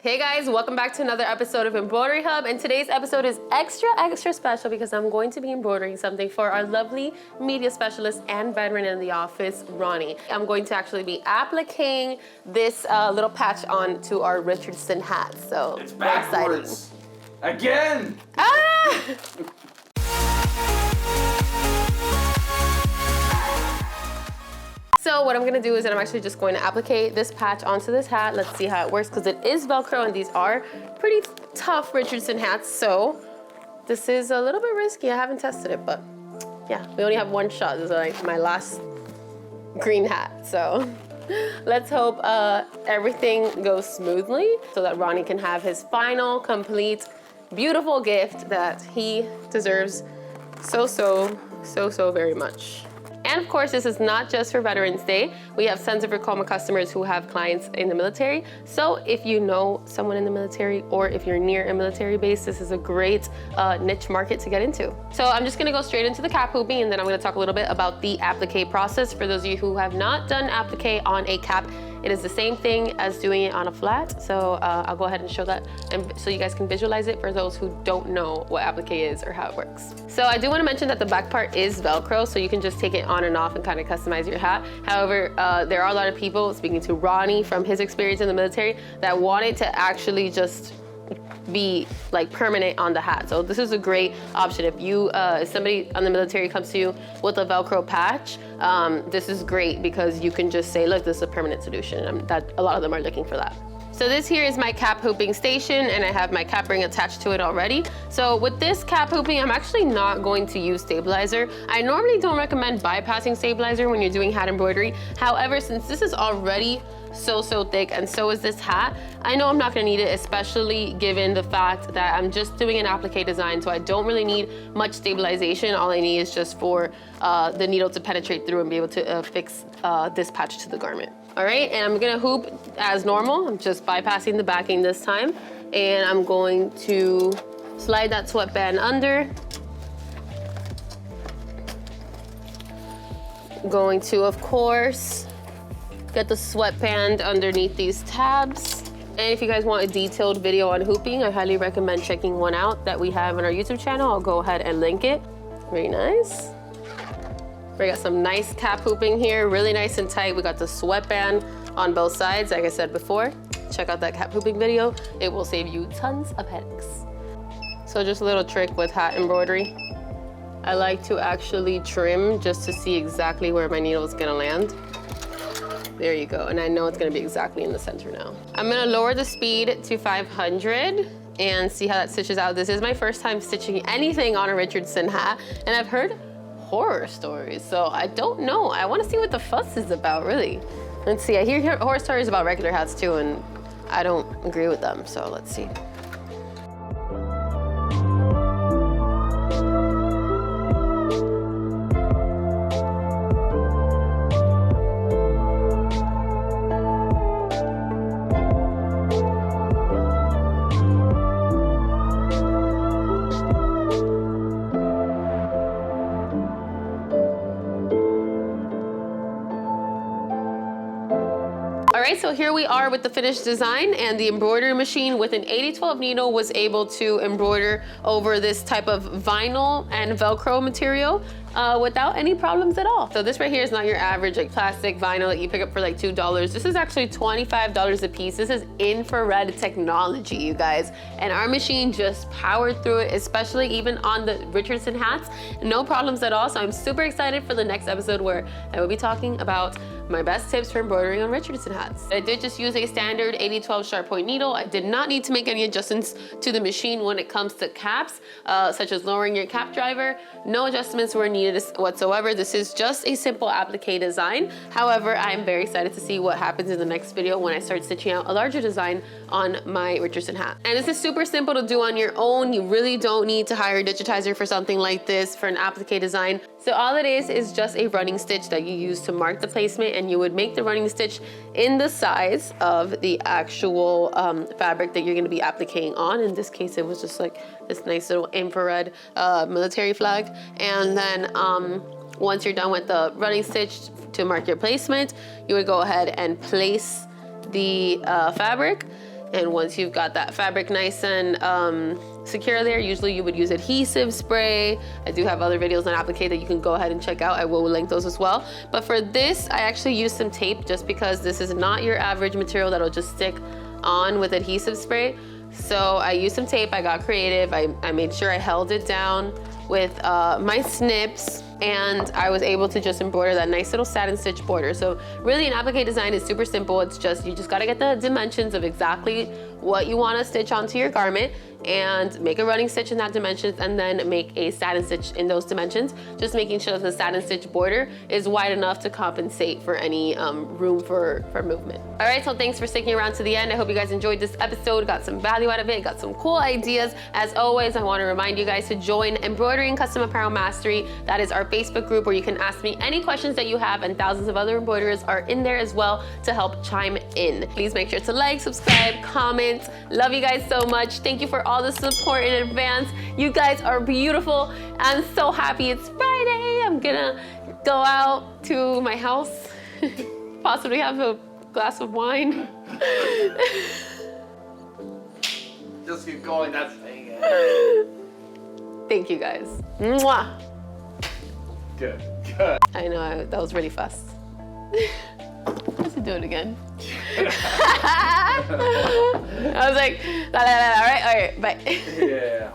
Hey guys, welcome back to another episode of Embroidery Hub, and today's episode is extra special because I'm going to be embroidering something for our lovely media specialist and veteran in the office, Ronnie. I'm going to actually be appliquing this little patch onto our Richardson hat, so it's backwards. Again! Ah! So what I'm gonna do is that I'm actually just going to applique this patch onto this hat. Let's see how it works, because it is Velcro and these are pretty tough Richardson hats. So this is a little bit risky. I haven't tested it, but yeah, we only have one shot. This is like my last green hat. So let's hope everything goes smoothly so that Ronnie can have his final, complete, beautiful gift that he deserves so very much. And of course, this is not just for Veterans Day. We have tons of Ricoma customers who have clients in the military. So if you know someone in the military or if you're near a military base, this is a great niche market to get into. So I'm just gonna go straight into the cap hooping, and then I'm gonna talk a little bit about the applique process. For those of you who have not done applique on a cap, it is the same thing as doing it on a flat. So I'll go ahead and show that, and so you guys can visualize it for those who don't know what applique is or how it works. So I do want to mention that the back part is Velcro, so you can just take it on and off and kind of customize your hat. However, there are a lot of people, speaking to Ronnie from his experience in the military, that wanted to actually just be like permanent on the hat. So this is a great option. If you, if somebody on the military comes to you with a Velcro patch, this is great because you can just say, look, this is a permanent solution. That a lot of them are looking for that. So this here is my cap hooping station, and I have my cap ring attached to it already. So with this cap hooping, I'm actually not going to use stabilizer. I normally don't recommend bypassing stabilizer when you're doing hat embroidery. However, since this is already so thick, and so is this hat, I know I'm not gonna need it, especially given the fact that I'm just doing an applique design, so I don't really need much stabilization. All I need is just for the needle to penetrate through and be able to fix this patch to the garment. All right, and I'm gonna hoop as normal. I'm just bypassing the backing this time, and I'm going to slide that sweatband under. Going to, of course, get the sweatband underneath these tabs. And if you guys want a detailed video on hooping, I highly recommend checking one out that we have on our YouTube channel. I'll go ahead and link it. Very nice. We got some nice cap hooping here, really nice and tight. We got the sweatband on both sides, like I said before. Check out that cap hooping video. It will save you tons of headaches. So just a little trick with hat embroidery. I like to actually trim just to see exactly where my needle is gonna land. There you go, and I know it's gonna be exactly in the center now. I'm gonna lower the speed to 500 and see how that stitches out. This is my first time stitching anything on a Richardson hat, and I've heard horror stories, so I don't know. I wanna see what the fuss is about, really. Let's see, I hear horror stories about regular hats too, and I don't agree with them, so let's see. All right, so here we are with the finished design, and the embroidery machine with an 8012 needle was able to embroider over this type of vinyl and Velcro material without any problems at all. So this right here is not your average like plastic vinyl that you pick up for like $2. This is actually $25 a piece. This is infrared technology, you guys. And our machine just powered through it, especially even on the Richardson hats. No problems at all. So I'm super excited for the next episode where I will be talking about my best tips for embroidering on Richardson hats. I did just use a standard 8012 sharp point needle. I did not need to make any adjustments to the machine when it comes to caps, such as lowering your cap driver. No adjustments were needed whatsoever. This is just a simple applique design. However, I'm very excited to see what happens in the next video when I start stitching out a larger design on my Richardson hat. And this is super simple to do on your own. You really don't need to hire a digitizer for something like this, for an applique design. So all it is just a running stitch that you use to mark the placement, and you would make the running stitch in the size of the actual fabric that you're gonna be appliquing on. In this case, it was just like this nice little infrared military flag. And then once you're done with the running stitch to mark your placement, you would go ahead and place the fabric. And once you've got that fabric nice and secure there, usually you would use adhesive spray. I do have other videos on Appliqué that you can go ahead and check out. I will link those as well. But for this, I actually used some tape just because this is not your average material that'll just stick on with adhesive spray. So I used some tape, I got creative. I made sure I held it down with my snips, and I was able to just embroider that nice little satin stitch border. So really an applique design is super simple. It's just, you just gotta get the dimensions of exactly what you wanna stitch onto your garment and make a running stitch in that dimensions, and then make a satin stitch in those dimensions, just making sure that the satin stitch border is wide enough to compensate for any room for movement. All right, so thanks for sticking around to the end. I hope you guys enjoyed this episode, got some value out of it, got some cool ideas. As always, I wanna remind you guys to join Embroidery and Custom Apparel Mastery. That is our Facebook group where you can ask me any questions that you have, and thousands of other embroiderers are in there as well to help chime in. Please make sure to like, subscribe, comment. Love you guys so much. Thank you for all the support in advance. You guys are beautiful. I'm so happy it's Friday. I'm gonna go out to my house, possibly have a glass of wine. Just keep going, that's it. Thank you guys. Mwah. Good, good. I know, that was really fast. Let's do it again. I was like, all right, bye. Yeah.